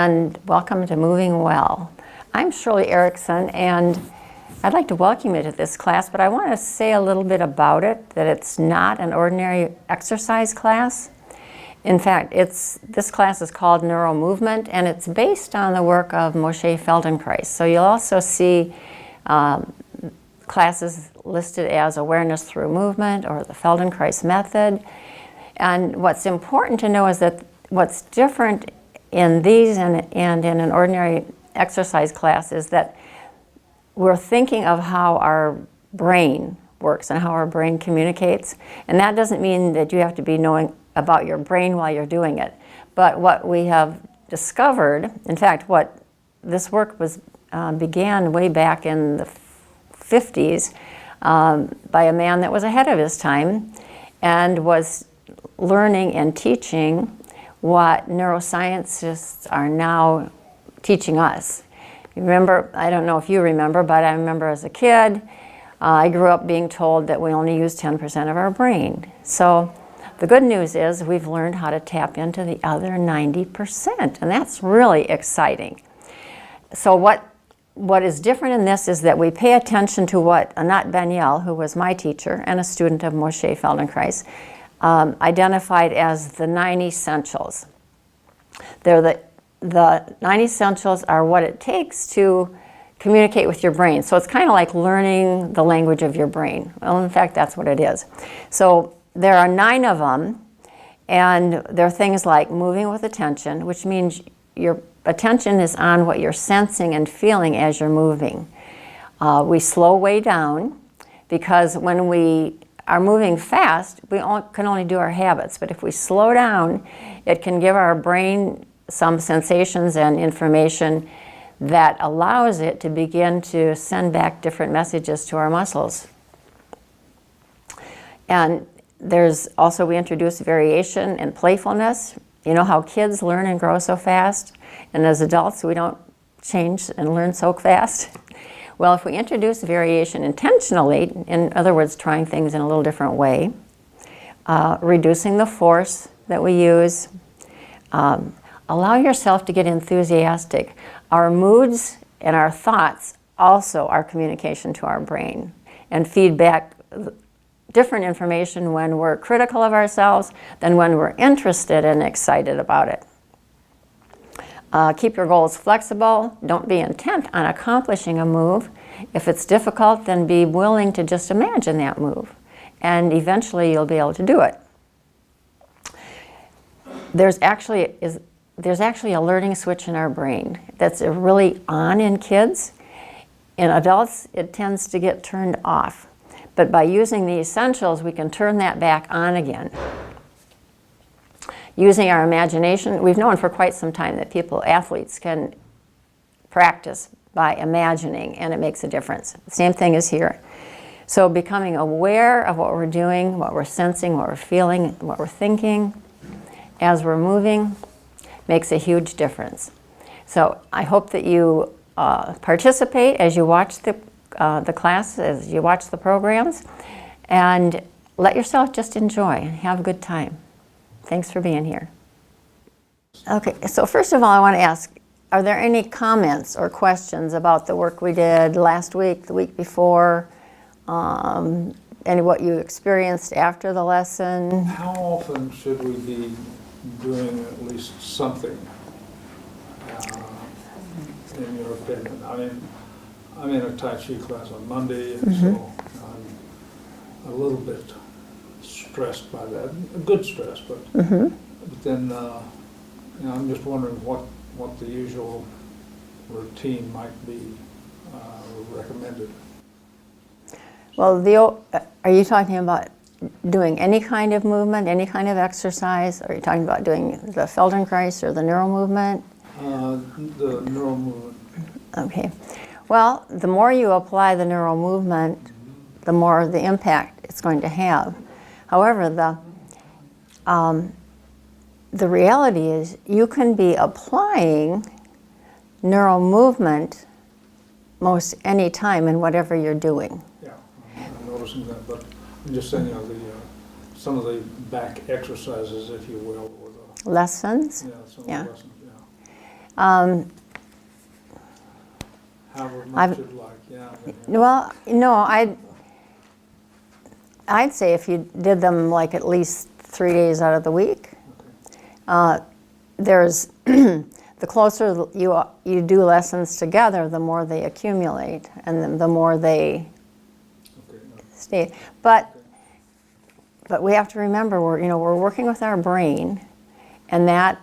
and welcome to Moving Well. I'm Shirley Erickson, and I'd like to welcome you to this class, but I want to say a little bit about it, that it's not an ordinary exercise class. In fact, this class is called Neuro Movement, and it's based on the work of Moshe Feldenkrais. So you'll also see classes listed as Awareness Through Movement or the Feldenkrais Method. And what's important to know is that what's different in these and in an ordinary exercise class is that we're thinking of how our brain works and how our brain communicates. And that doesn't mean that you have to be knowing about your brain while you're doing it. But what we have discovered, in fact, what this work began way back in the 50s by a man that was ahead of his time and was learning and teaching what neuroscientists are now teaching us. You remember, I don't know if you remember, but I remember as a kid, I grew up being told that we only use 10% of our brain. So the good news is we've learned how to tap into the other 90%, and that's really exciting. So what is different in this is that we pay attention to what Anat Banyel, who was my teacher and a student of Moshe Feldenkrais, identified as the 9 essentials. They're the 9 essentials are what it takes to communicate with your brain. So it's kind of like learning the language of your brain. Well, in fact, that's what it is. So there are 9 of them, and they're things like moving with attention, which means your attention is on what you're sensing and feeling as you're moving. We slow way down, because when we are moving fast, we can only do our habits. But if we slow down, it can give our brain some sensations and information that allows it to begin to send back different messages to our muscles. And there's also, we introduce variation and playfulness. You know how kids learn and grow so fast? And as adults, we don't change and learn so fast. Well, if we introduce variation intentionally, in other words, trying things in a little different way, reducing the force that we use, allow yourself to get enthusiastic. Our moods and our thoughts also are communication to our brain and feedback different information when we're critical of ourselves than when we're interested and excited about it. Keep your goals flexible. Don't be intent on accomplishing a move. If it's difficult, then be willing to just imagine that move, and eventually you'll be able to do it. There's actually a learning switch in our brain that's really on in kids. In adults, it tends to get turned off. But by using the essentials, we can turn that back on again. Using our imagination, we've known for quite some time that athletes can practice by imagining, and it makes a difference. The same thing is here. So becoming aware of what we're doing, what we're sensing, what we're feeling, what we're thinking as we're moving makes a huge difference. So I hope that you participate as you watch the class, as you watch the programs, and let yourself just enjoy and have a good time. Thanks for being here. Okay, so first of all, I want to ask, are there any comments or questions about the work we did last week, the week before, and what you experienced after the lesson? How often should we be doing at least something, in your opinion? I mean, I'm in a Tai Chi class on Monday, and so I'm a little bit stressed by that. A good stress, but then I'm just wondering what the usual routine might be recommended. Well, are you talking about doing any kind of movement, any kind of exercise? Are you talking about doing the Feldenkrais or the neural movement? The neural movement. Okay. Well, the more you apply the neural movement, the more the impact it's going to have. However, the reality is you can be applying neural movement most any time in whatever you're doing. Yeah, I'm noticing that, but I'm just saying, some of the back exercises, if you will, or the lessons. Yeah, some of the lessons, However much you'd like, yeah. Well, no, I'd say if you did them like at least 3 days out of the week, there's the closer you do lessons together, the more they accumulate, and the more they stay. But we have to remember we're working with our brain, and that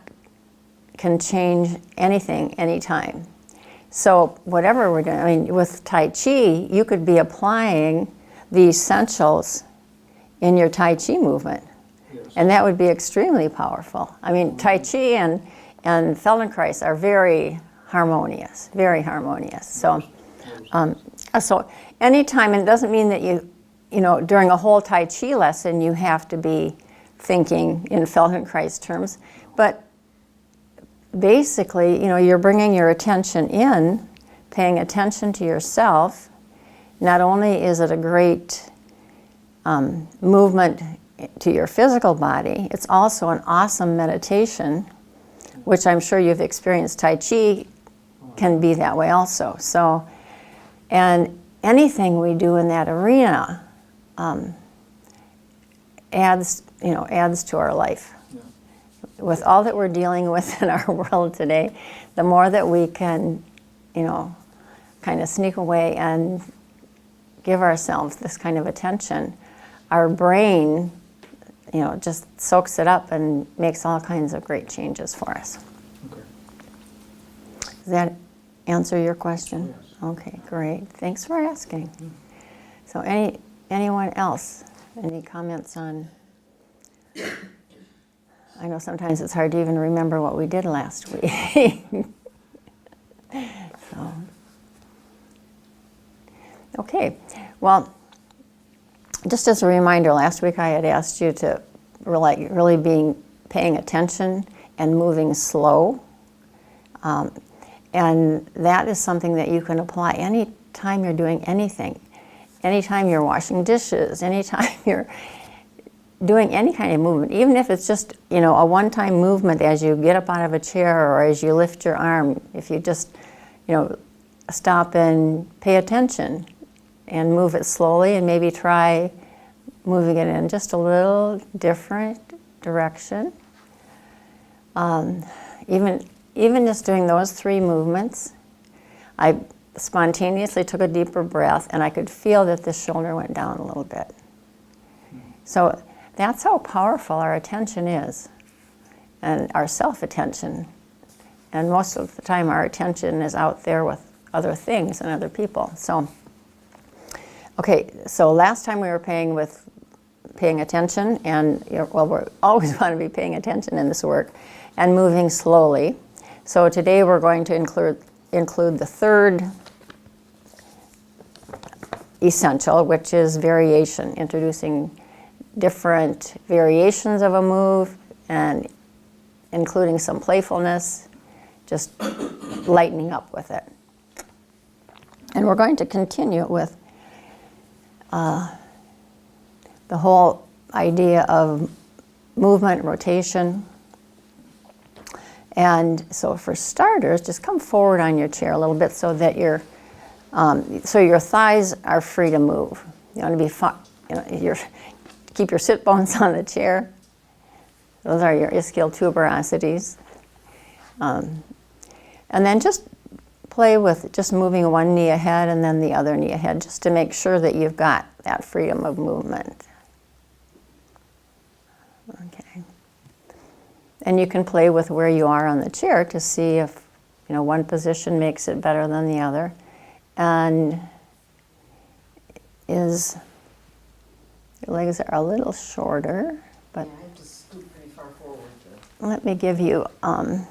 can change anything, anytime. So whatever we're doing, I mean, with Tai Chi, you could be applying the essentials in your Tai Chi movement. Yes. And that would be extremely powerful. I mean, Tai Chi and Feldenkrais are very harmonious, very harmonious. So, so anytime, and it doesn't mean that during a whole Tai Chi lesson, you have to be thinking in Feldenkrais terms, but basically, you're bringing your attention in, paying attention to yourself. Not only is it a great movement to your physical body, it's also an awesome meditation, which I'm sure you've experienced. Tai Chi can be that way also. So, and anything we do in that arena adds to our life. With all that we're dealing with in our world today, the more that we can, kind of sneak away and give ourselves this kind of attention, our brain, just soaks it up and makes all kinds of great changes for us. Okay. Does that answer your question? Yes. Okay, great. Thanks for asking. So anyone else? Any comments on... I know sometimes it's hard to even remember what we did last week. So, okay, well, just as a reminder, last week I had asked you to really paying attention and moving slow. And that is something that you can apply any time you're doing anything. Anytime you're washing dishes, anytime you're doing any kind of movement, even if it's just, a one-time movement as you get up out of a chair or as you lift your arm, if you just, stop and pay attention and move it slowly and maybe try moving it in just a little different direction. Even just doing those 3 movements, I spontaneously took a deeper breath and I could feel that the shoulder went down a little bit. So that's how powerful our attention is, and our self-attention. And most of the time our attention is out there with other things and other people. So, okay, so last time we were paying attention, and we always want to be paying attention in this work, and moving slowly. So today we're going to include the third essential, which is variation, introducing different variations of a move and including some playfulness, just lightening up with it. And we're going to continue with the whole idea of movement, rotation. And so for starters, just come forward on your chair a little bit so that your thighs are free to move. You want to be keep your sit bones on the chair. Those are your ischial tuberosities. And then just play with just moving one knee ahead and then the other knee ahead, just to make sure that you've got that freedom of movement. Okay. And you can play with where you are on the chair to see if one position makes it better than the other. And your legs are a little shorter, but yeah, I have to scoot pretty far forward to... let me give you, what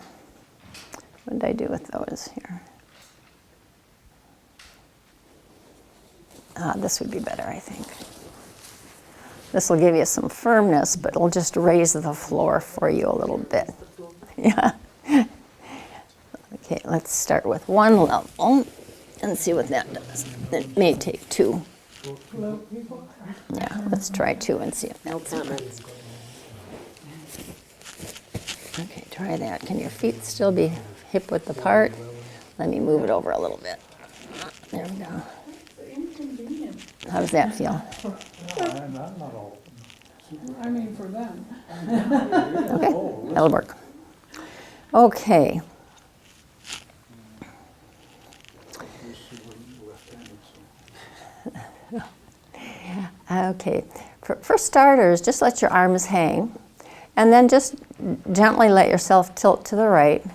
did I do with those here? This would be better, I think. This will give you some firmness, but it'll just raise the floor for you a little bit. Yeah. Okay, let's start with one level and see what that does. It may take 2. Yeah, let's try 2 and see if No that's comments. okay, try that. Can your feet still be hip width apart. Let me move it over a little bit. There we go. Inconvenient. How does that feel? I'm not all. I mean, for them. Okay, that'll work. Okay. Okay, for starters, just let your arms hang, and then just gently let yourself tilt to the right.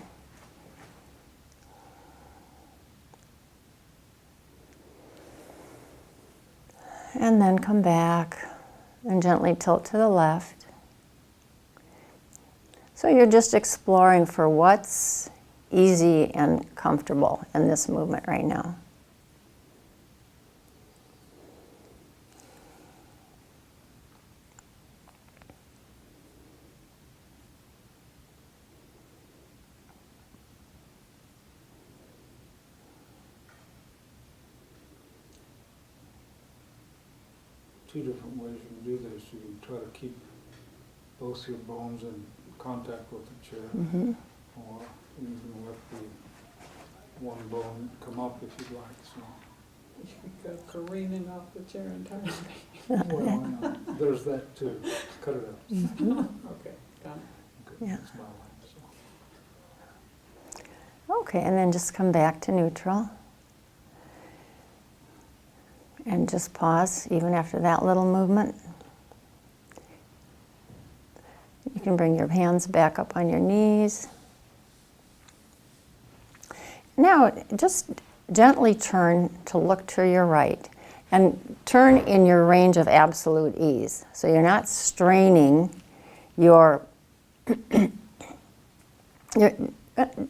And then come back and gently tilt to the left. So you're just exploring for what's easy and comfortable in this movement right now. Two different ways you can do this. You can try to keep both your bones in contact with the chair, or you can let the one bone come up if you'd like. So, You go careening off the chair entirely. well, there's that too. Cut it out. Okay, got it. Okay, Yeah. that's my line. So. Okay, and then just come back to neutral. And just pause even after that little movement. You can bring your hands back up on your knees. Now, just gently turn to look to your right and turn in your range of absolute ease. So you're not straining your,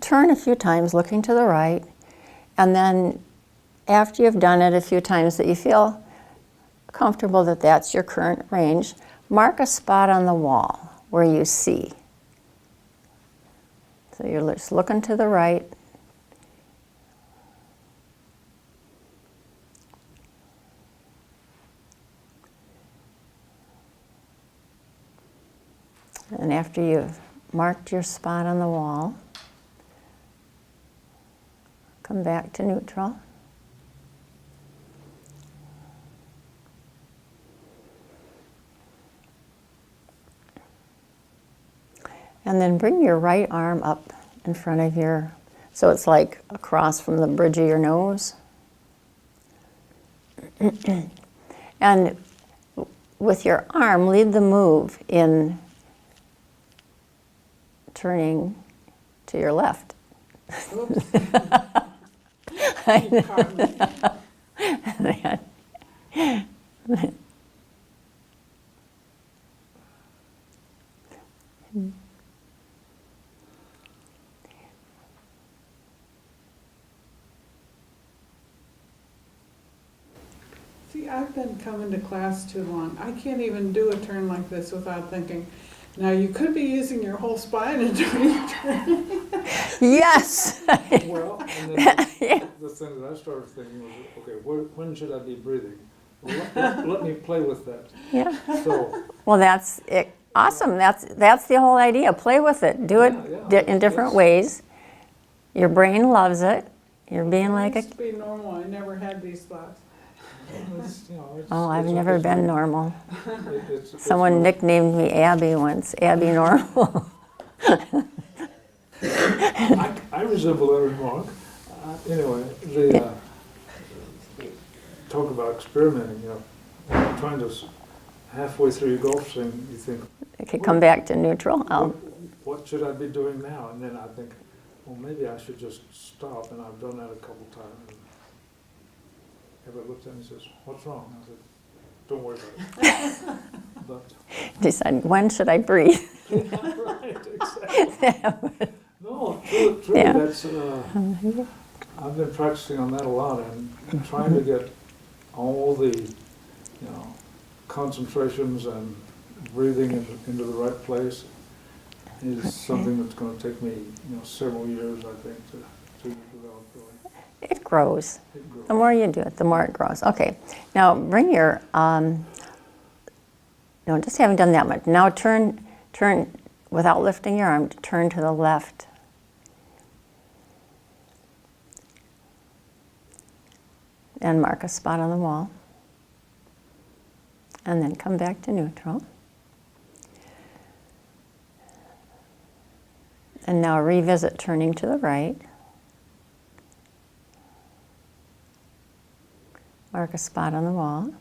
turn a few times looking to the right, and then after you've done it a few times that you feel comfortable that that's your current range, mark a spot on the wall where you see. So you're just looking to the right. And after you've marked your spot on the wall, come back to neutral. And then bring your right arm up in front of your, so it's like across from the bridge of your nose. And with your arm, lead the move in turning to your left. Oops. You caught me. See, I've been coming to class too long. I can't even do a turn like this without thinking, now you could be using your whole spine in doing a turn. Yes! Well, and then the thing that I started thinking was, okay, when should I be breathing? Well, let me play with that. Yeah. So, Well, that's it. Awesome. That's the whole idea. Play with it. Do it in different ways. Your brain loves it. You're being like I a... used to be normal. I never had these thoughts. Oh, I've never been normal. It's Someone nicknamed me Abby once. Abby Normal. I resemble that remark. Anyway, talk about experimenting, trying to, halfway through your golf swing, you think, Okay, come back to neutral. what should I be doing now? And then I think, well, maybe I should just stop, and I've done that a couple times. And everybody looks at me and says, what's wrong? I said, don't worry about it. But Decide, when should I breathe? right, exactly. No, truly, Yeah. that's, I've been practicing on that a lot and trying to get all the, concentrations and breathing into the right place is something that's going to take me, several years, I think, to develop really. It grows. It grows. The more you do it, the more it grows. Okay, now bring your, just having done that much, now turn, without lifting your arm, turn to the left. and mark a spot on the wall. And then come back to neutral. And now revisit turning to the right. Mark a spot on the wall.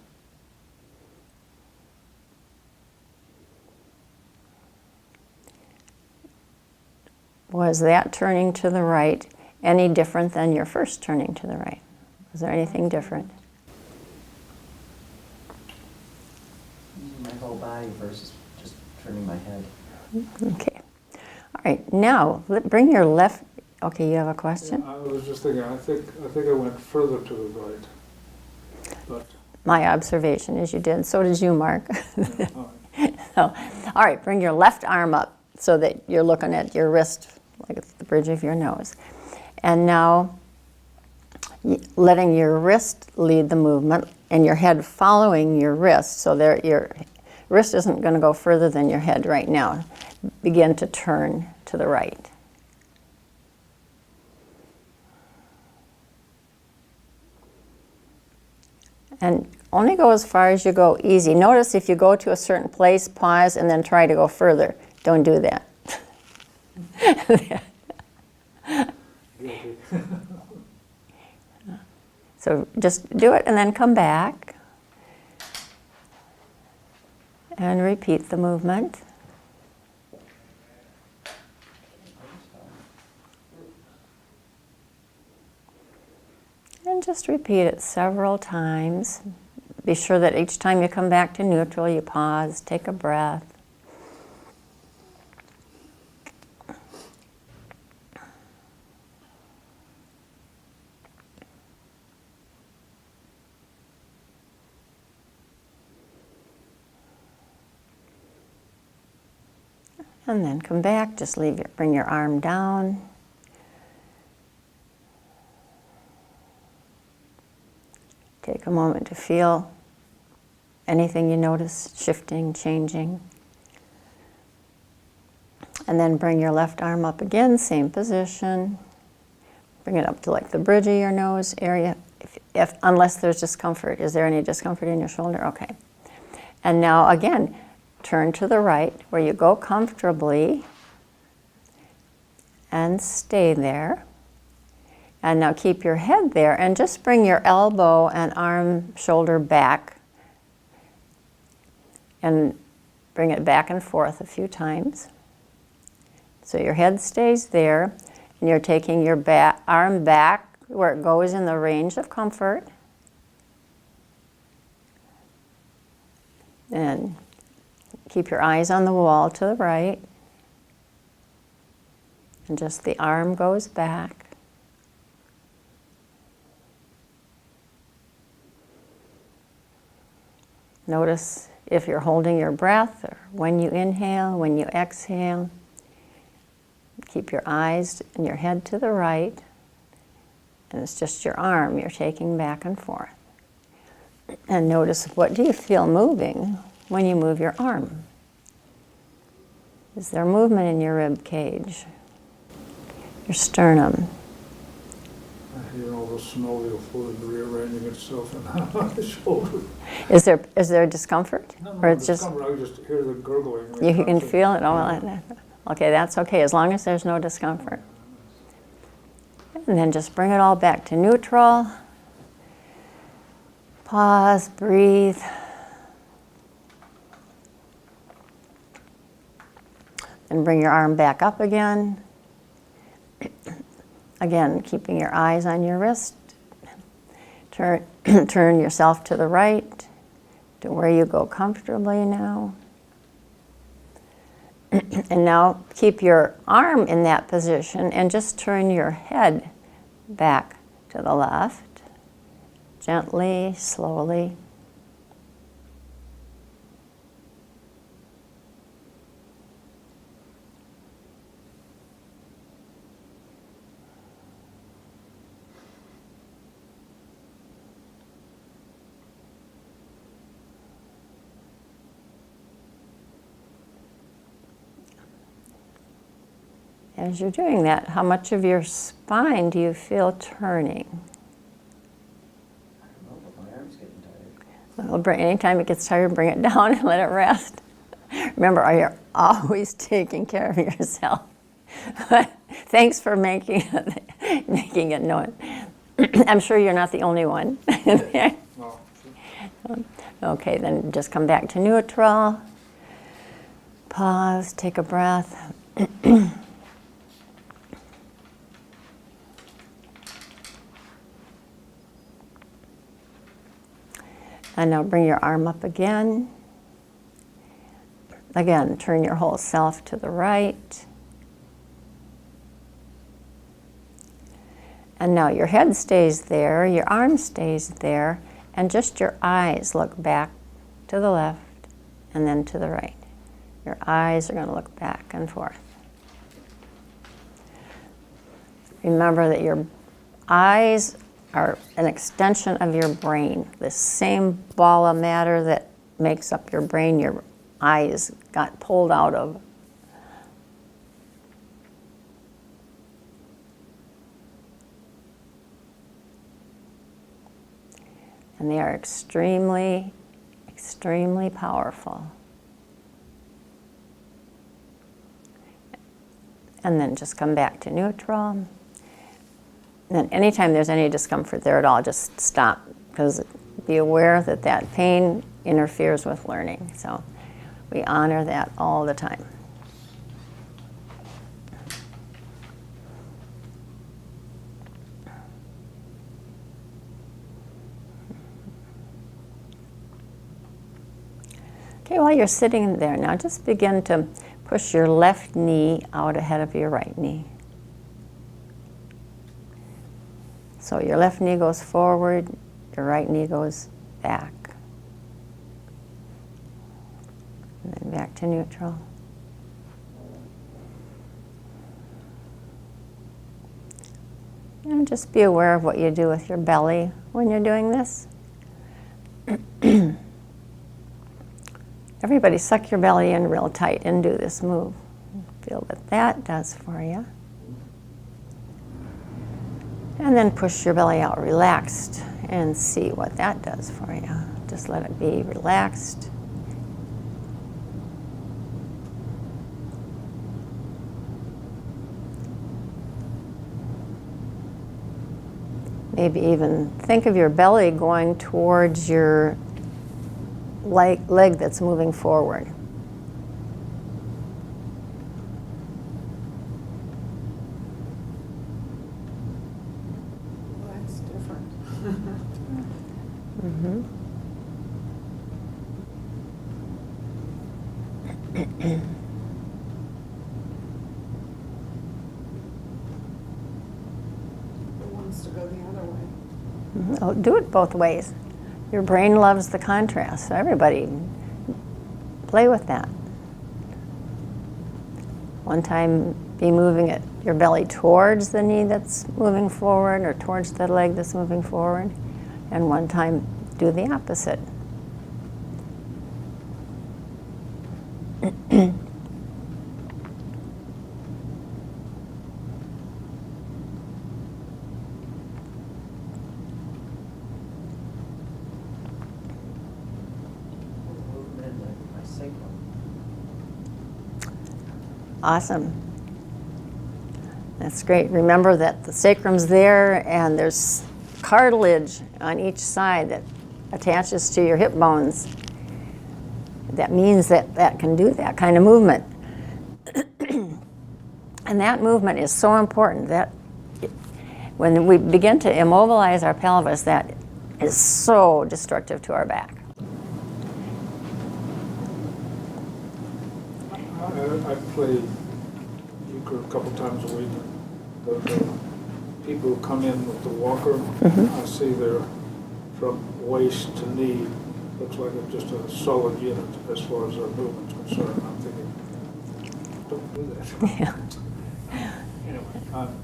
Was that turning to the right any different than your first turning to the right? Was there anything different? Using my whole body versus just turning my head. Okay. All right, now bring your left. Okay, you have a question? I was just thinking, I think I went further to the right. But, My observation is you did. So did you, Mark. yeah, all right. So, all right, bring your left arm up so that you're looking at your wrist, like at the bridge of your nose. And now letting your wrist lead the movement and your head following your wrist, so that your wrist isn't going to go further than your head right now. Begin to turn to the right. And only go as far as you go easy. Notice if you go to a certain place, pause, and then try to go further. Don't do that. So just do it and then come back. And repeat the movement. And just repeat it several times. Be sure that each time you come back to neutral, you pause, take a breath. And then come back, just bring your arm down. Take a moment to feel anything you notice shifting, changing. And then bring your left arm up again, same position. Bring it up to like the bridge of your nose area, unless there's discomfort. Is there any discomfort in your shoulder? Okay. And now again, turn to the right where you go comfortably and stay there. And now keep your head there and just bring your elbow and arm, shoulder back and bring it back and forth a few times. So your head stays there and you're taking your arm back where it goes in the range of comfort. And keep your eyes on the wall to the right. And just the arm goes back. Notice if you're holding your breath or when you inhale, when you exhale. Keep your eyes and your head to the right. And it's just your arm you're taking back and forth. And notice, what do you feel moving when you move your arm? Is there movement in your rib cage? Your sternum? I hear all the synovial fluid rearranging itself in my shoulder. Is there discomfort? No, Or it's just I just hear the gurgling. you can feel it? Oh, okay, that's okay, as long as there's no discomfort. And then just bring it all back to neutral. Pause, breathe. And bring your arm back up again. Again, keeping your eyes on your wrist. Turn yourself to the right, to where you go comfortably now. And now keep your arm in that position and just turn your head back to the left. Gently, slowly. As you're doing that, how much of your spine do you feel turning? Anytime it gets tired, bring it down and let it rest. Remember, you're always taking care of yourself. Thanks for making it known. I'm sure you're not the only one. No. Okay, then just come back to neutral. Pause, take a breath. And now bring your arm up again. Again, turn your whole self to the right. And now your head stays there, your arm stays there, and just your eyes look back to the left and then to the right. Your eyes are going to look back and forth. Remember that your eyes are an extension of your brain. The same ball of matter that makes up your brain, your eyes got pulled out of. And they are extremely, extremely powerful. And then just come back to neutral. And then anytime there's any discomfort there at all, just stop, because be aware that that pain interferes with learning. So we honor that all the time. Okay, while you're sitting there now, just begin to push your left knee out ahead of your right knee. So your left knee goes forward, your right knee goes back. And then back to neutral. And just be aware of what you do with your belly when you're doing this. Everybody suck your belly in real tight and do this move. Feel what that does for you. And then push your belly out relaxed and see what that does for you. Just let it be relaxed. Maybe even think of your belly going towards your leg that's moving forward. Well, that's different. Mm-hmm. It wants to go the other way. Mm-hmm. Oh, do it both ways. Your brain loves the contrast, so everybody play with that. One time be moving your belly towards the knee that's moving forward or towards the leg that's moving forward, and one time do the opposite. Movement in my sacrum. Awesome. That's great. Remember that the sacrum's there and there's cartilage on each side that attaches to your hip bones. That means that that can do that kind of movement. And that movement is so important that when we begin to immobilize our pelvis, that is so destructive to our back. I play euchre a couple times a week. The people who come in with the walker, I see they're from waist to knee. Looks like it's just a solid unit as far as their movement's concerned. I'm thinking, don't do that. Yeah. Anyway, I'm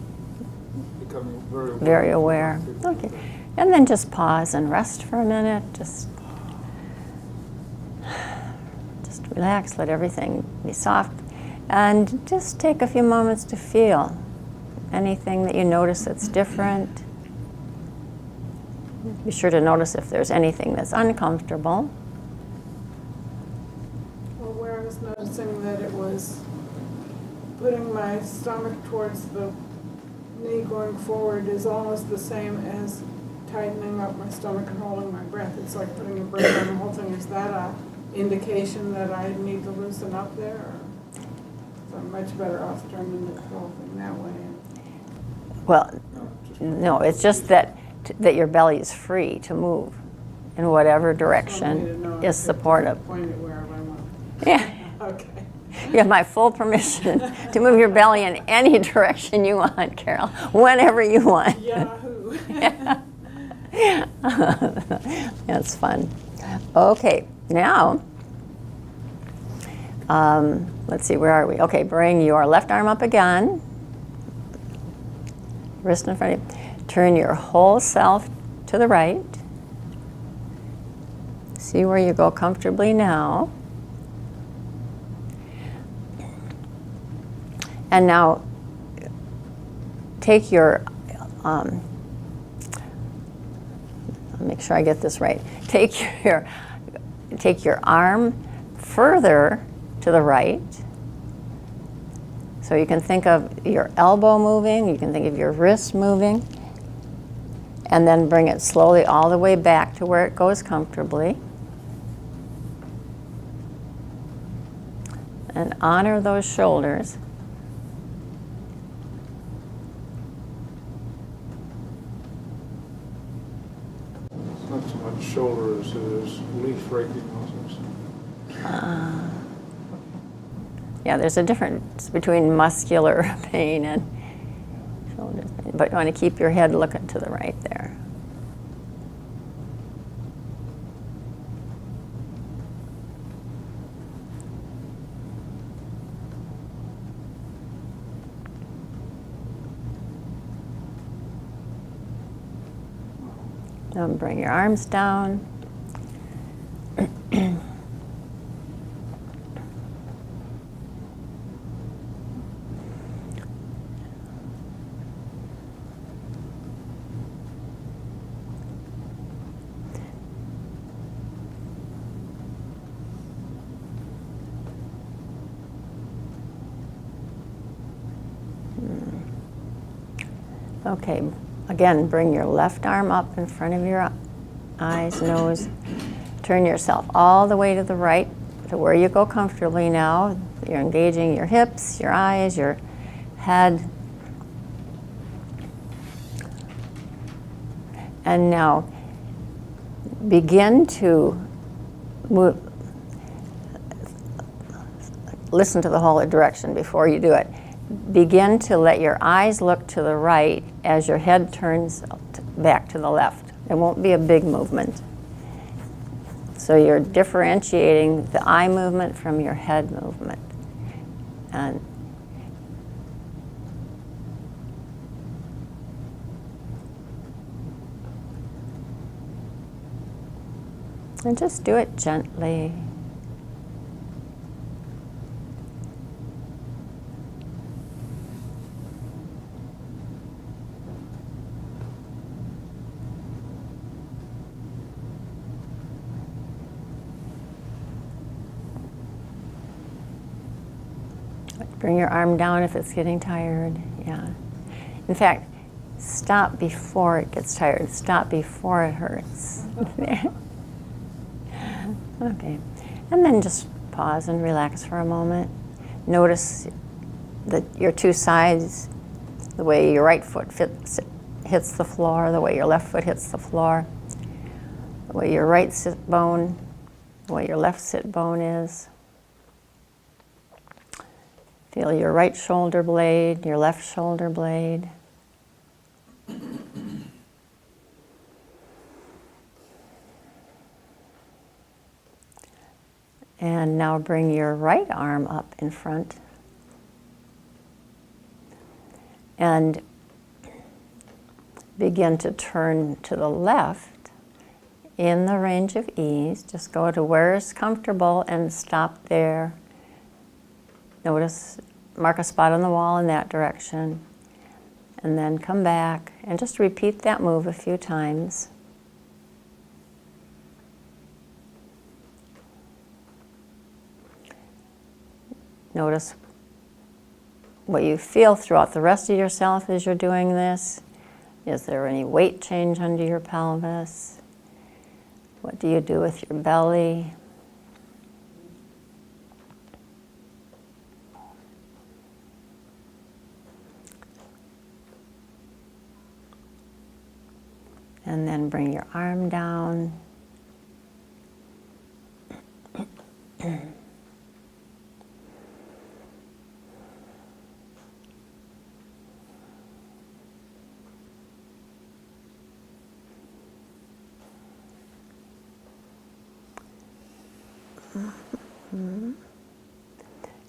becoming very aware. Very aware. Okay. And then just pause and rest for a minute. Just relax, let everything be soft. And just take a few moments to feel anything that you notice that's different. Be sure to notice if there's anything that's uncomfortable. Well, where I was noticing that it was putting my stomach towards the knee going forward is almost the same as tightening up my stomach and holding my breath. It's like putting a brake on the whole thing. Is that a indication that I need to loosen up there? Or so I'm much better off turning the whole thing that way. Well, no, it's just that your belly is free to move in whatever direction is supportive. Point it wherever I want. Yeah. Okay. You have my full permission to move your belly in any direction you want, Carol, whenever you want. Yahoo. That's fun. Okay, now, let's see, where are we? Okay, bring your left arm up again. Wrist in front of you. Turn your whole self to the right. See where you go comfortably now. And now, take your, make sure I get this right. Take your arm further to the right. So you can think of your elbow moving, you can think of your wrist moving, and then bring it slowly all the way back to where it goes comfortably. And honor those shoulders. It's not so much shoulder as it is leaf raking muscles. Yeah, there's a difference between muscular pain and shoulder pain, but you want to keep your head looking to the right there. Now bring your arms down. Okay, again, bring your left arm up in front of your eyes, nose. Turn yourself all the way to the right to where you go comfortably now. You're engaging your hips, your eyes, your head. And now begin to move. Listen to the whole direction before you do it. Begin to let your eyes look to the right as your head turns back to the left. It won't be a big movement. So you're differentiating the eye movement from your head movement. And just do it gently. Bring your arm down if it's getting tired. Yeah. In fact, stop before it gets tired. Stop before it hurts. Okay. And then just pause and relax for a moment. Notice that your two sides, the way your right foot hits the floor, the way your left foot hits the floor, the way your right sit bone, the way your left sit bone is. Feel your right shoulder blade, your left shoulder blade. And now bring your right arm up in front. And begin to turn to the left in the range of ease. Just go to where is comfortable and stop there. Notice, mark a spot on the wall in that direction. And then come back and just repeat that move a few times. Notice what you feel throughout the rest of yourself as you're doing this. Is there any weight change under your pelvis? What do you do with your belly? And then bring your arm down.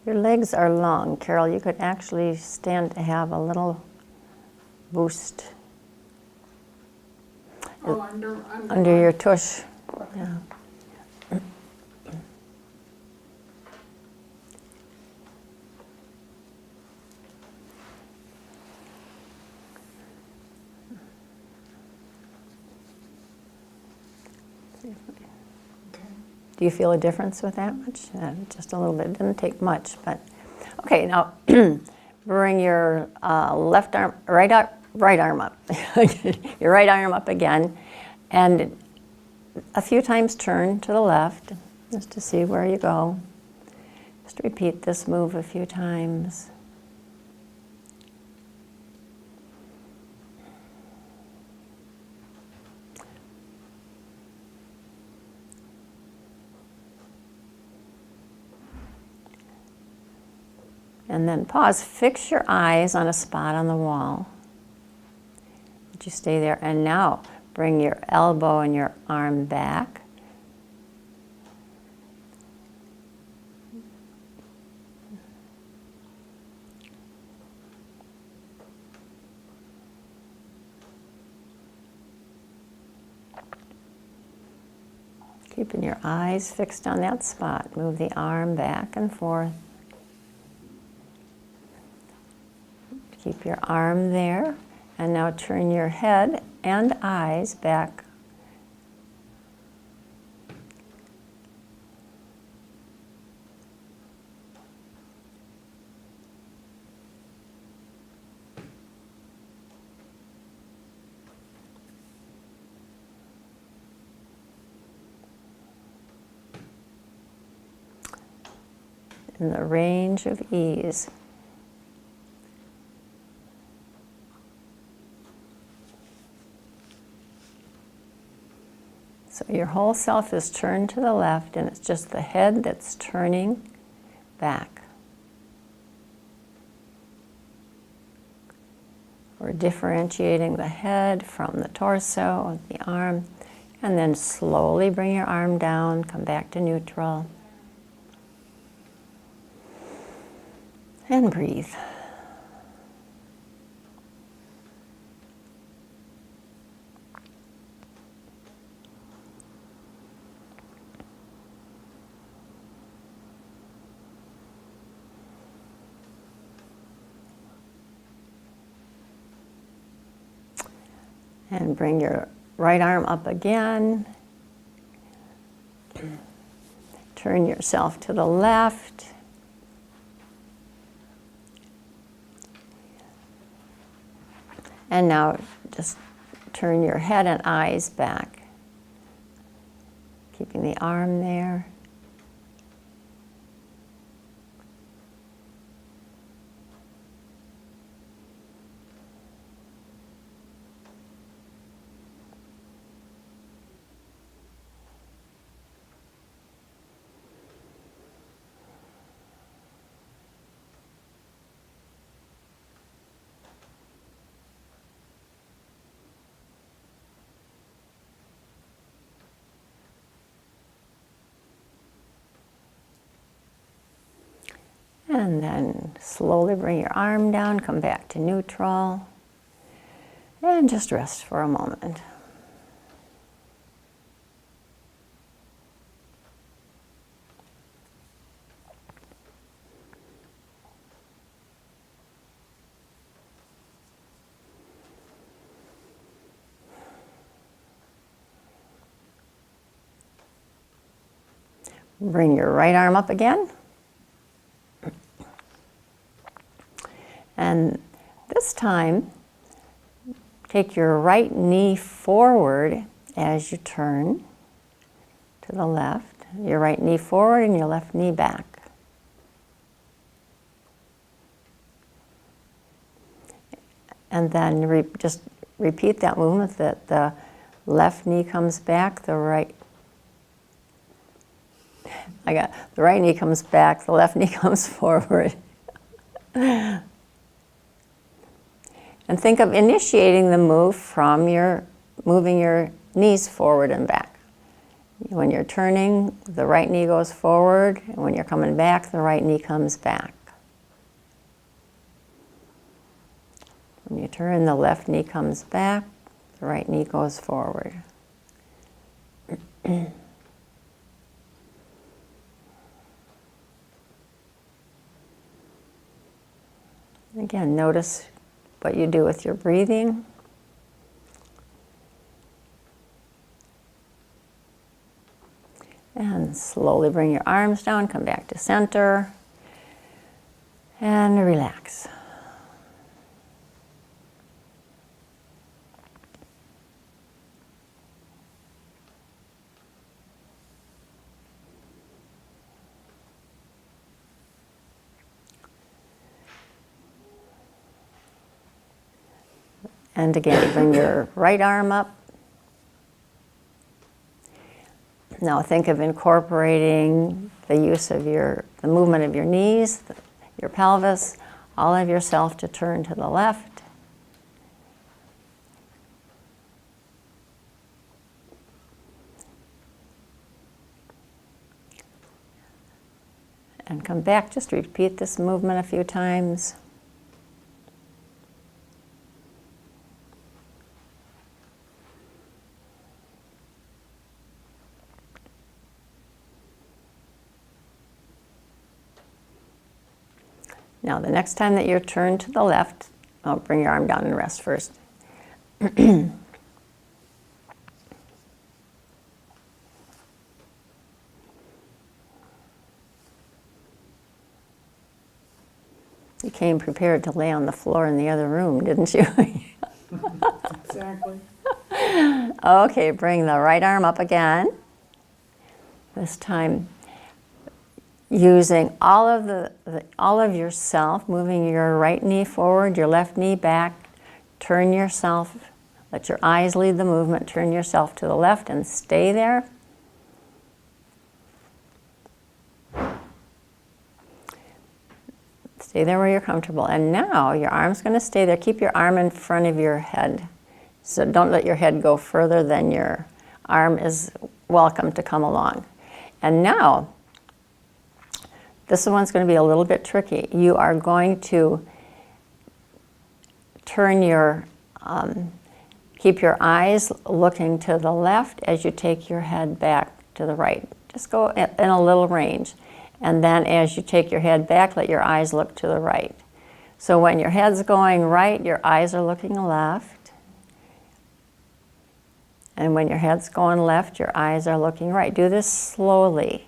Your legs are long, Carol. You could actually stand to have a little boost Oh, under your tush. Yeah. Do you feel a difference with that much? Just a little bit. It didn't take much, but okay. Now, bring your right arm up. Your right arm up again, and a few times turn to the left, just to see where you go. Just repeat this move a few times. And then pause, fix your eyes on a spot on the wall. Would you stay there? And now bring your elbow and your arm back. Keeping your eyes fixed on that spot. Move the arm back and forth. Keep your arm there, and now turn your head and eyes back. In the range of ease. So your whole self is turned to the left, and it's just the head that's turning back. We're differentiating the head from the torso, the arm, and then slowly bring your arm down, come back to neutral. And breathe. And bring your right arm up again. Turn yourself to the left. And now just turn your head and eyes back. Keeping the arm there. And then slowly bring your arm down, come back to neutral, and just rest for a moment. Bring your right arm up again. time, take your right knee forward as you turn to the left. Your right knee forward and your left knee back. And then just repeat that movement, that the left knee comes back, the right knee comes back, the left knee comes forward. And think of initiating the move from moving your knees forward and back. When you're turning, the right knee goes forward, and when you're coming back, the right knee comes back. When you turn, the left knee comes back, the right knee goes forward. Again, notice what you do with your breathing. And slowly bring your arms down, come back to center, and relax. And again, bring your right arm up. Now think of incorporating the use of the movement of your knees, your pelvis, all of yourself to turn to the left. And come back, just repeat this movement a few times. Now, the next time that you're turned to the left, bring your arm down and rest first. You came prepared to lay on the floor in the other room, didn't you? Exactly. Okay, bring the right arm up again. This time, using all of yourself, moving your right knee forward, your left knee back, turn yourself, let your eyes lead the movement, turn yourself to the left and stay there. Stay there where you're comfortable. And now your arm's going to stay there. Keep your arm in front of your head. So don't let your head go further than your arm is welcome to come along. And now, this one's going to be a little bit tricky. You are going to turn keep your eyes looking to the left as you take your head back to the right. Just go in a little range. And then as you take your head back, let your eyes look to the right. So when your head's going right, your eyes are looking left. And when your head's going left, your eyes are looking right. Do this slowly.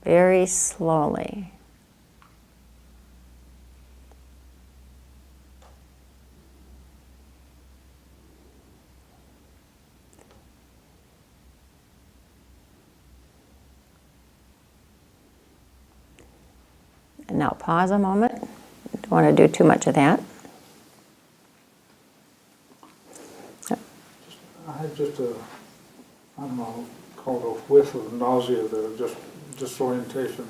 Very slowly. And now pause a moment. Don't want to do too much of that. I had just I don't know, called a whiff of nausea there, just disorientation.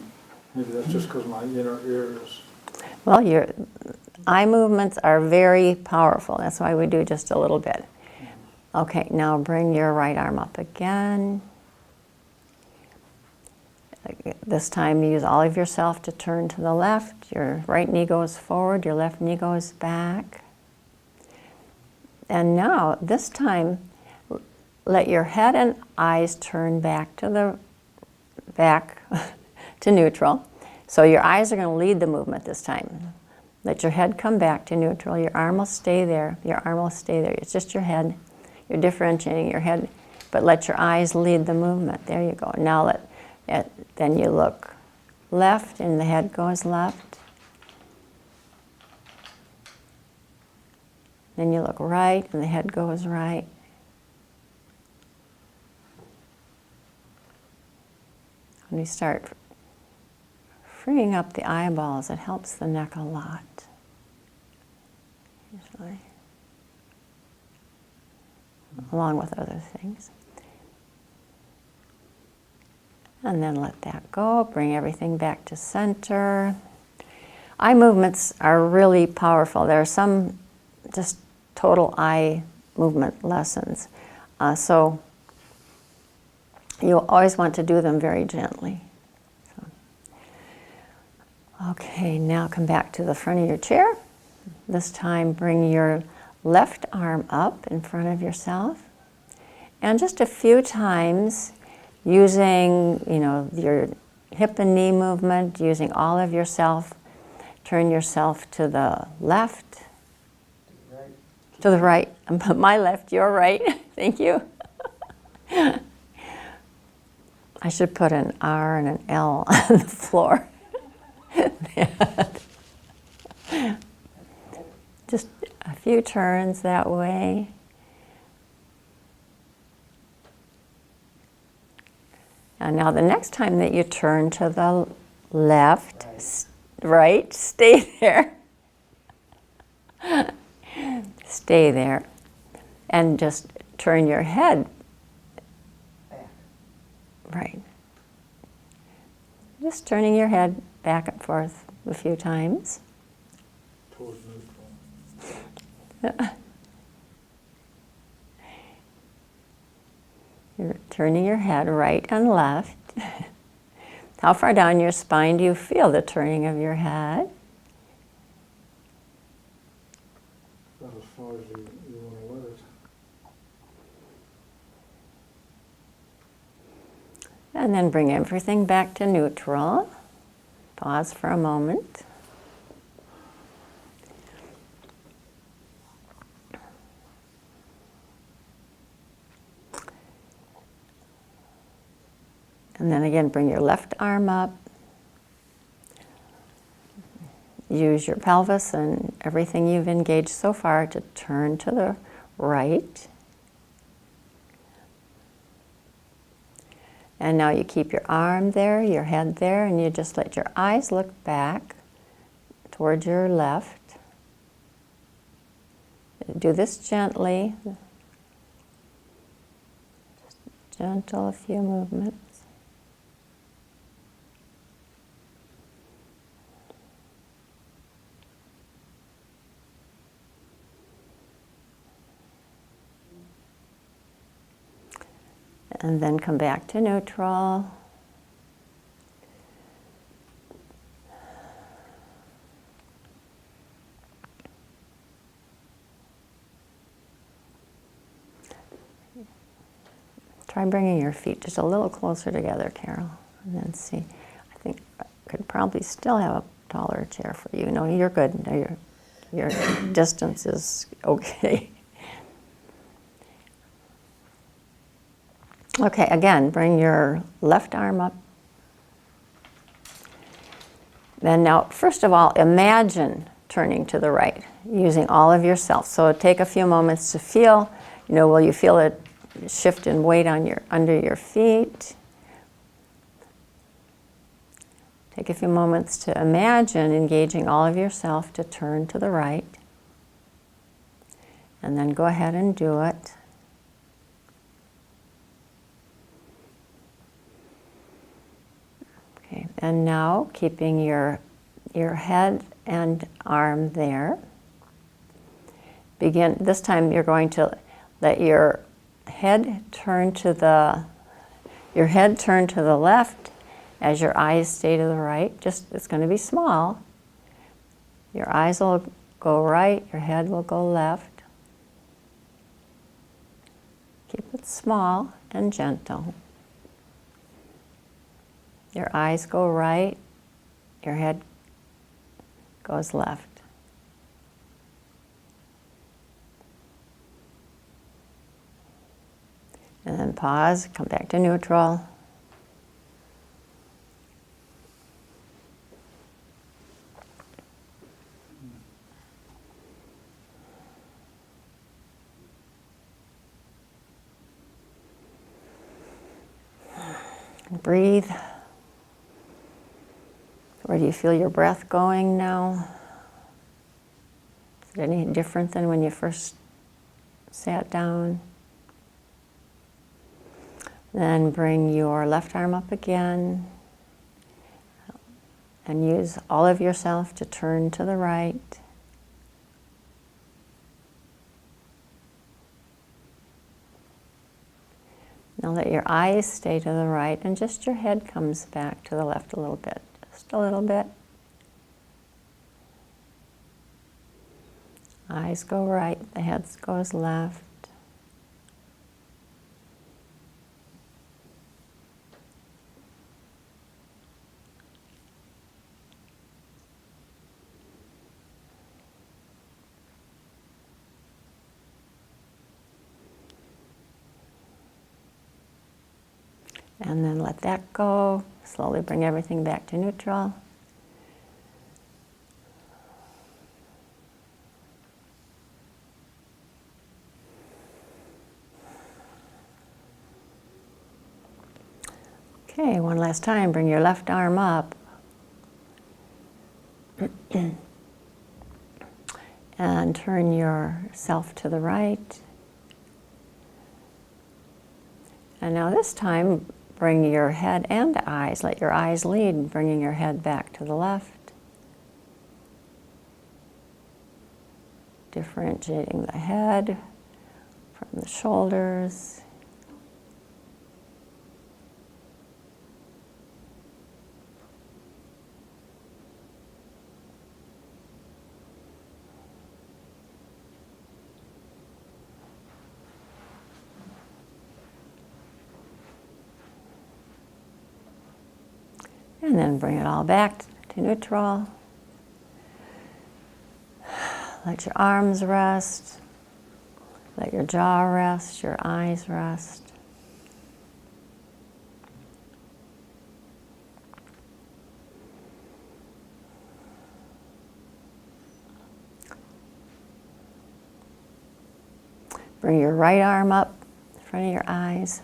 Maybe that's just because my inner ear is. Well, your eye movements are very powerful. That's why we do just a little bit. Okay, now bring your right arm up again. This time use all of yourself to turn to the left. Your right knee goes forward, your left knee goes back. And now, this time, let your head and eyes turn back to neutral. So your eyes are going to lead the movement this time. Let your head come back to neutral. Your arm will stay there. Your arm will stay there. It's just your head. You're differentiating your head, but let your eyes lead the movement. There you go. Now then you look left and the head goes left. Then you look right and the head goes right. When you start freeing up the eyeballs, it helps the neck a lot. Usually. Along with other things. And then let that go. Bring everything back to center. Eye movements are really powerful. There are some just total eye movement lessons. So you always want to do them very gently. So. Okay, now come back to the front of your chair. This time bring your left arm up in front of yourself. And just a few times using, your hip and knee movement, using all of yourself, turn yourself to the left, to the right. My left, your right. Thank you. I should put an R and an L on the floor. Just a few turns that way. And now the next time that you turn to the left, right, stay there. Stay there. And just turn your head. Back. Right. Just turning your head back and forth a few times. Towards neutral. You're turning your head right and left. How far down your spine do you feel the turning of your head? About as far as you want to let it. And then bring everything back to neutral. Pause for a moment. And then again, bring your left arm up. Use your pelvis and everything you've engaged so far to turn to the right. And now you keep your arm there, your head there, and you just let your eyes look back towards your left. Do this gently. Just gentle, a few movements. And then come back to neutral. Try bringing your feet just a little closer together, Carol, and then see. I think I could probably still have a taller chair for you. No, you're good. No, your distance is okay. Okay, again, bring your left arm up. Then now, first of all, imagine turning to the right, using all of yourself. So take a few moments to feel, will you feel a shift in weight on under your feet? Take a few moments to imagine engaging all of yourself to turn to the right. And then go ahead and do it. Okay, and now keeping your head and arm there. Begin, this time you're going to let your head turn to the left as your eyes stay to the right. It's going to be small. Your eyes will go right, your head will go left. Keep it small and gentle. Your eyes go right, your head goes left. And then pause, come back to neutral. Breathe. Where do you feel your breath going now? Is it any different than when you first sat down? Then bring your left arm up again and use all of yourself to turn to the right. Now let your eyes stay to the right and just your head comes back to the left a little bit, just a little bit. Eyes go right, the head goes left. And then let that go. Slowly bring everything back to neutral. Okay, one last time. Bring your left arm up. And turn yourself to the right. And now this time, bring your head and eyes, let your eyes lead, bringing your head back to the left. Differentiating the head from the shoulders. And then bring it all back to neutral. Let your arms rest. Let your jaw rest, your eyes rest. Bring your right arm up in front of your eyes.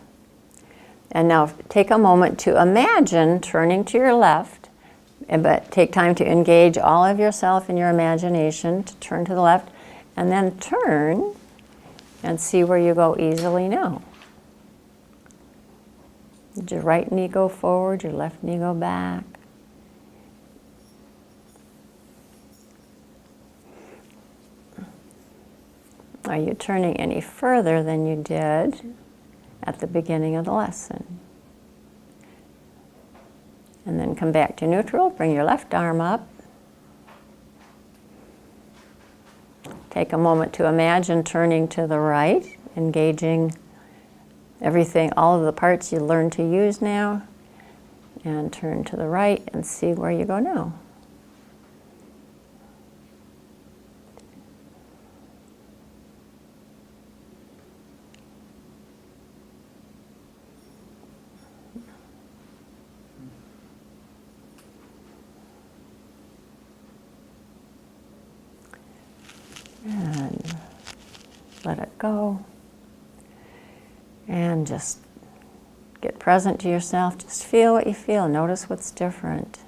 And now take a moment to imagine turning to your left, but take time to engage all of yourself in your imagination to turn to the left, and then turn and see where you go easily now. Did your right knee go forward, your left knee go back? Are you turning any further than you did at the beginning of the lesson? And then come back to neutral, bring your left arm up. Take a moment to imagine turning to the right, engaging everything, all of the parts you learned to use now, and turn to the right and see where you go now. And let it go. And just get present to yourself. Just feel what you feel. Notice what's different.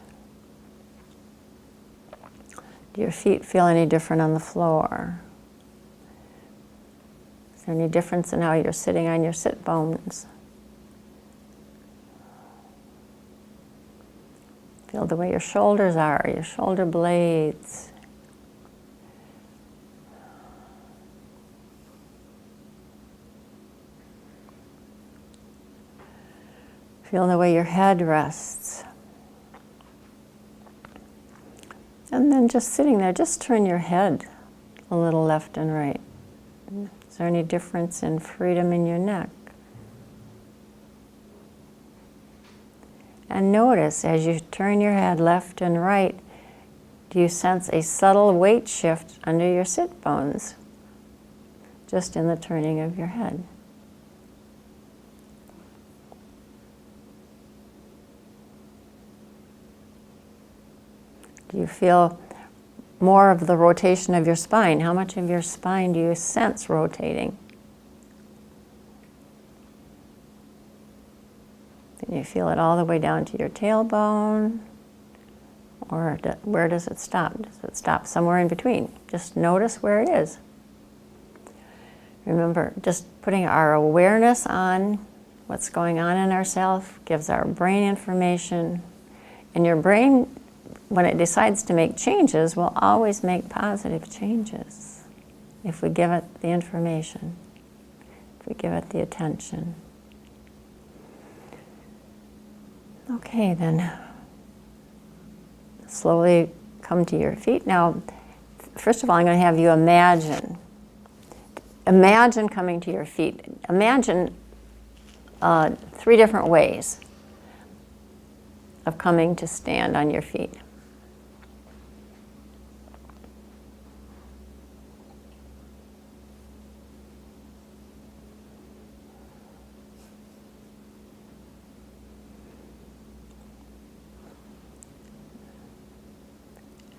Do your feet feel any different on the floor? Is there any difference in how you're sitting on your sit bones? Feel the way your shoulders are, your shoulder blades. Feel the way your head rests. And then just sitting there, just turn your head a little left and right. Is there any difference in freedom in your neck? And notice as you turn your head left and right, do you sense a subtle weight shift under your sit bones? Just in the turning of your head. Do you feel more of the rotation of your spine? How much of your spine do you sense rotating? Can you feel it all the way down to your tailbone? Or where does it stop? Does it stop somewhere in between? Just notice where it is. Remember, just putting our awareness on what's going on in ourselves gives our brain information. And your brain, when it decides to make changes, will always make positive changes if we give it the information, if we give it the attention. Okay, then slowly come to your feet. Now, first of all, I'm going to have you imagine. Imagine coming to your feet. Imagine 3 different ways of coming to stand on your feet.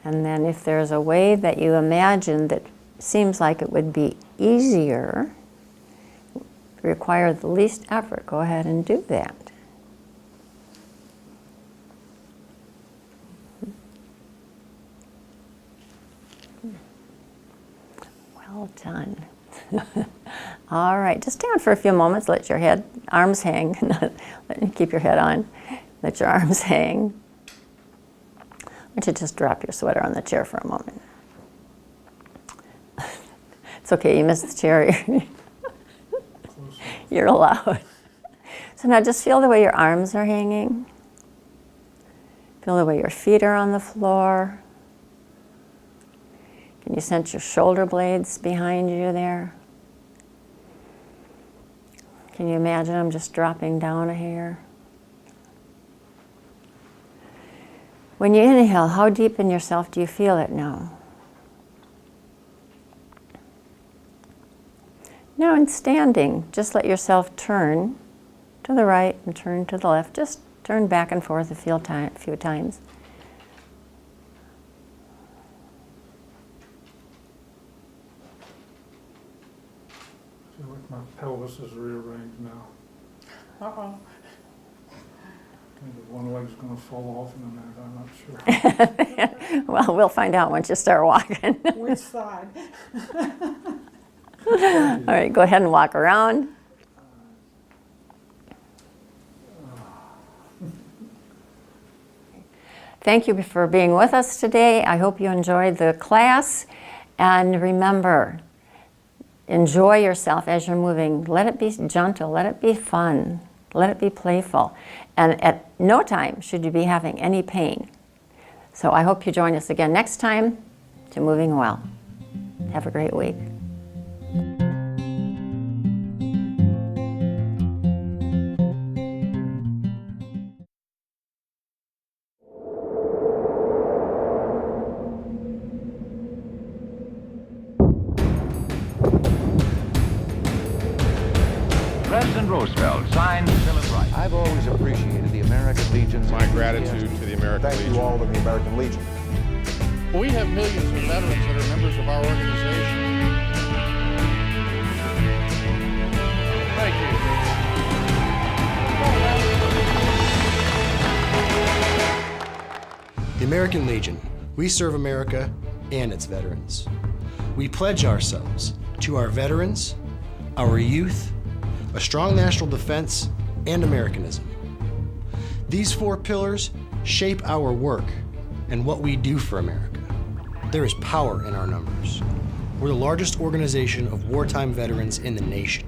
And then if there's a way that you imagine that seems like it would be easier, require the least effort, go ahead and do that. Well done. All right, just stand for a few moments, let your head, arms hang, keep your head on, let your arms hang. Why don't you just drop your sweater on the chair for a moment. It's okay, you missed the chair. You're allowed. So now just feel the way your arms are hanging. Feel the way your feet are on the floor. Can you sense your shoulder blades behind you there? Can you imagine them just dropping down a hair? When you inhale, how deep in yourself do you feel it now? Now in standing, just let yourself turn to the right and turn to the left. Just turn back and forth a few times. I feel like my pelvis is rearranged now. Uh-oh. Maybe one leg's going to fall off in a minute, I'm not sure. Well, we'll find out once you start walking. Which side? All right, go ahead and walk around. Thank you for being with us today. I hope you enjoyed the class. And remember, enjoy yourself as you're moving. Let it be gentle, let it be fun, let it be playful. And at no time should you be having any pain. So I hope you join us again next time to Moving Well. Have a great week. President Roosevelt signed the Bill of Rights. I've always appreciated the American Legion's My gratitude to the American Thank Legion. you all to the American Legion. We have millions of veterans that are members of our organization. Thank you. The American Legion. We serve America and its veterans. We pledge ourselves to our veterans, our youth, a strong national defense, and Americanism. These 4 pillars shape our work and what we do for America. There is power in our numbers. We're the largest organization of wartime veterans in the nation.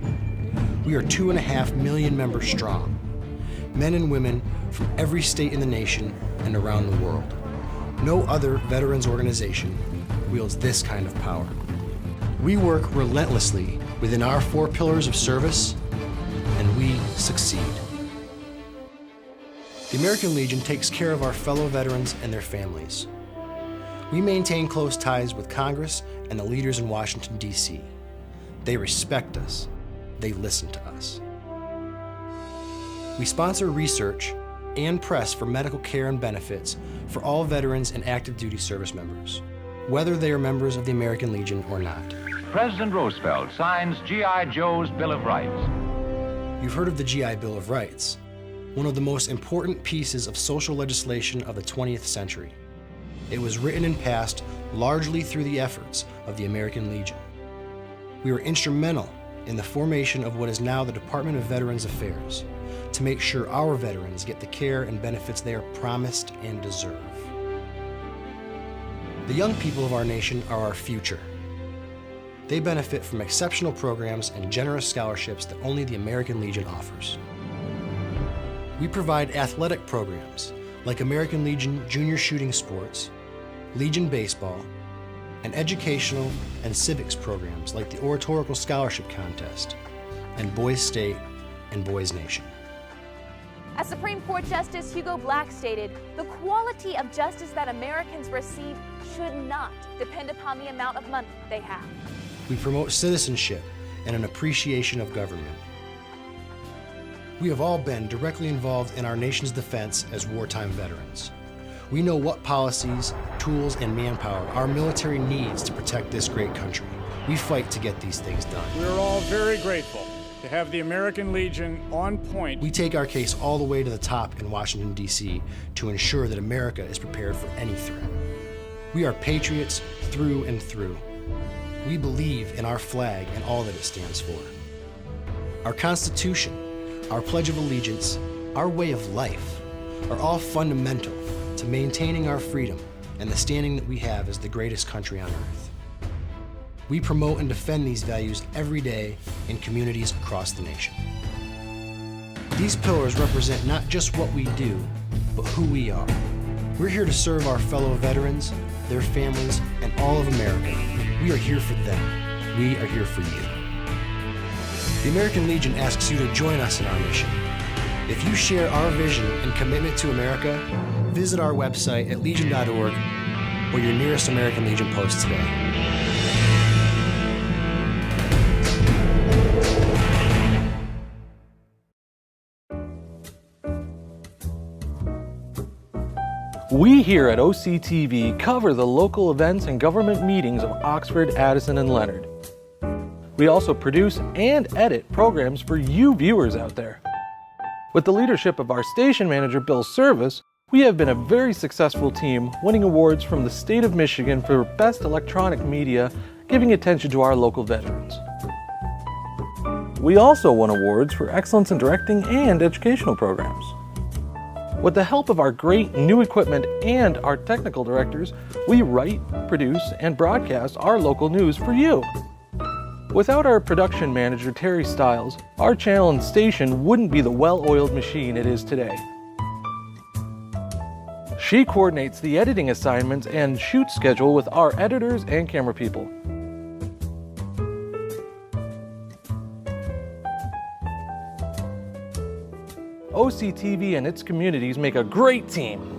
We are 2.5 million members strong, men and women from every state in the nation and around the world. No other veterans organization wields this kind of power. We work relentlessly within our 4 pillars of service, and we succeed. The American Legion takes care of our fellow veterans and their families. We maintain close ties with Congress and the leaders in Washington, D.C. They respect us. They listen to us. We sponsor research and press for medical care and benefits for all veterans and active duty service members, whether they are members of the American Legion or not. President Roosevelt signs G.I. Joe's Bill of Rights. You've heard of the GI Bill of Rights. one of the most important pieces of social legislation of the 20th century. It was written and passed largely through the efforts of the American Legion. We were instrumental in the formation of what is now the Department of Veterans Affairs, to make sure our veterans get the care and benefits they are promised and deserve. The young people of our nation are our future. They benefit from exceptional programs and generous scholarships that only the American Legion offers. We provide athletic programs like American Legion Junior Shooting Sports, Legion Baseball, and educational and civics programs like the Oratorical Scholarship Contest and Boys State and Boys Nation. As Supreme Court Justice Hugo Black stated, the quality of justice that Americans receive should not depend upon the amount of money they have. We promote citizenship and an appreciation of government. We have all been directly involved in our nation's defense as wartime veterans. We know what policies, tools, and manpower our military needs to protect this great country. We fight to get these things done. We're all very grateful to have the American Legion on point. We take our case all the way to the top in Washington, D.C. to ensure that America is prepared for any threat. We are patriots through and through. We believe in our flag and all that it stands for. Our Constitution, our Pledge of Allegiance, our way of life are all fundamental to maintaining our freedom and the standing that we have as the greatest country on earth. We promote and defend these values every day in communities across the nation. These pillars represent not just what we do, but who we are. We're here to serve our fellow veterans, their families, and all of America. We are here for them. We are here for you. The American Legion asks you to join us in our mission. If you share our vision and commitment to America, visit our website at legion.org or your nearest American Legion post today. We here at OCTV cover the local events and government meetings of Oxford, Addison, and Leonard. We also produce and edit programs for you viewers out there. With the leadership of our station manager, Bill Service, we have been a very successful team, winning awards from the state of Michigan for Best Electronic Media, giving attention to our local veterans. We also won awards for excellence in directing and educational programs. With the help of our great new equipment and our technical directors, we write, produce, and broadcast our local news for you. Without our production manager, Terry Stiles, our channel and station wouldn't be the well-oiled machine it is today. She coordinates the editing assignments and shoot schedule with our editors and camera people. OCTV and its communities make a great team.